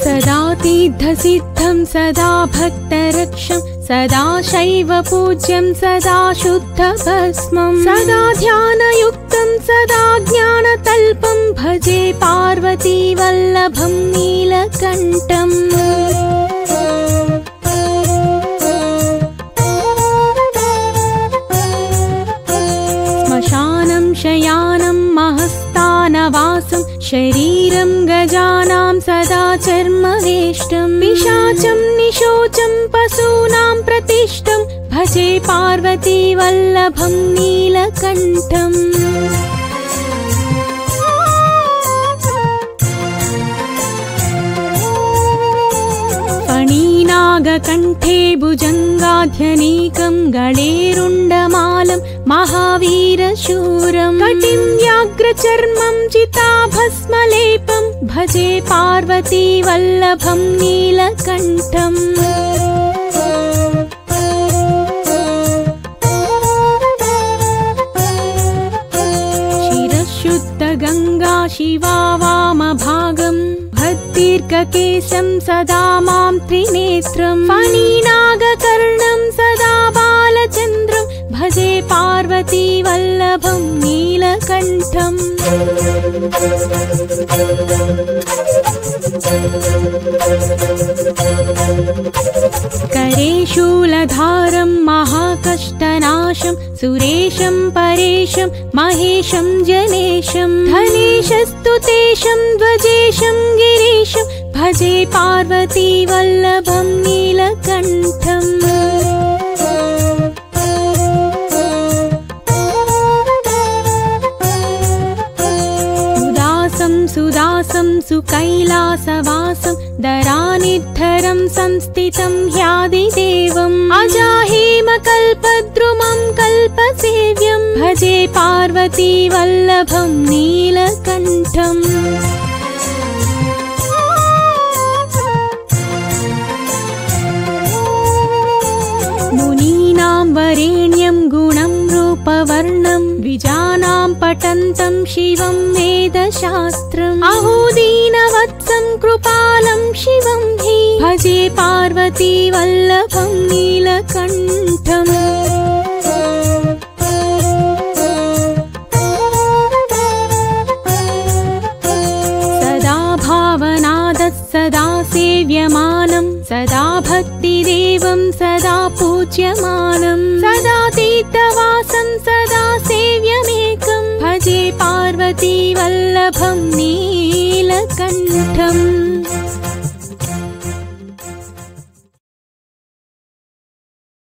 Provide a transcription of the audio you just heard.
सदा तीर्थसिद्धं सदा भक्तरक्षं सदा शैव पूज्यं सदा शुद्धभस्मं सदा ध्यानयुक्तं सदा ज्ञानतल्पं भजे पार्वती वल्लभं नीलकण्ठम् श्मशानं शयानं महस्तानवासं शरीरं गजानां सदा चर्मवेष्टं पिशाचं निशोचं पशूनां प्रतिष्ठं भजे पार्वती वल्लभं नीलकण्ठम् फणीनागकण्ठे भुजङ्गाध्यनीकं गळेरुण्डमालं महावीरशूरं कटिं व्याघ्रचर्मं चिताभस्मलेपं भजे पार्वती वल्लभं नीलकण्ठम् शिरशुद्धगङ्गा शिवा वामभागं दीर्घकेशं सदा मां त्रिनेत्रं फणीनागकर्णं सदा बालचन्द्रं भजे पार्वती वल्लभं नीलकण्ठम् करे शूलधारं महाकष्टनाशं सुरेशं परेशं महेशं जनेशं धनेशस्तुतेशं ध्वजेशं गिरीशं भजे पार्वती वल्लभं नीलकण्ठम् सुदासं सुकैलासवासं दरानिद्धरं संस्थितं ह्यादिदेवम् अजाहेमकल्पद्रुमं कल्पसेव्यं भजे पार्वती वल्लभं नीलकण्ठम् मुनीनां वरेण्यं गुणं रूपवर्णं द्विजानां पठन्तं शिवं वेदशास्त्रम् अहो दीनवत्सं कृपालं शिवं हि भजे पार्वती वल्लभं नीलकण्ठम् सदा भावनादः सदा सेव्यमानं सदा भक्तिदेवं सदा पूज्यमानं सदा तीर्थवासं सदा सेव्यमेकं भजे पार्वती वल्लभं नीलकण्ठम्।